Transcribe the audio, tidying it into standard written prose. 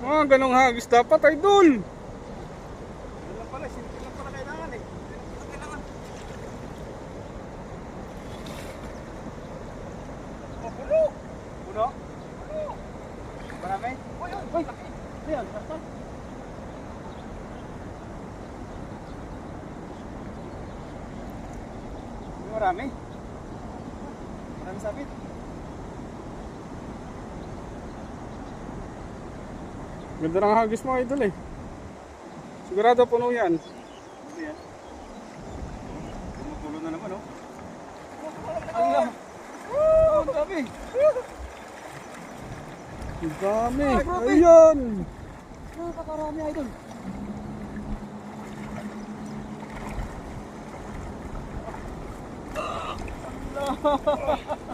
Ah, ganong hagis dapat, idol. Yun lang pala, simple lang pala kailangan eh. Yun lang kailangan. Oh, puno! Puno? Puno! Marami? Uy, uy, uy! Ayan, basta. Marami? Marami sabit? Ganda ng hagis mo, idol eh. Sigurado puno yan. Ano yan? Tumutulo na naman, oh. Allah! Oh, ang dami! Ang dami. Ay, grabe. Ayan. Napakarami, idol. Allah!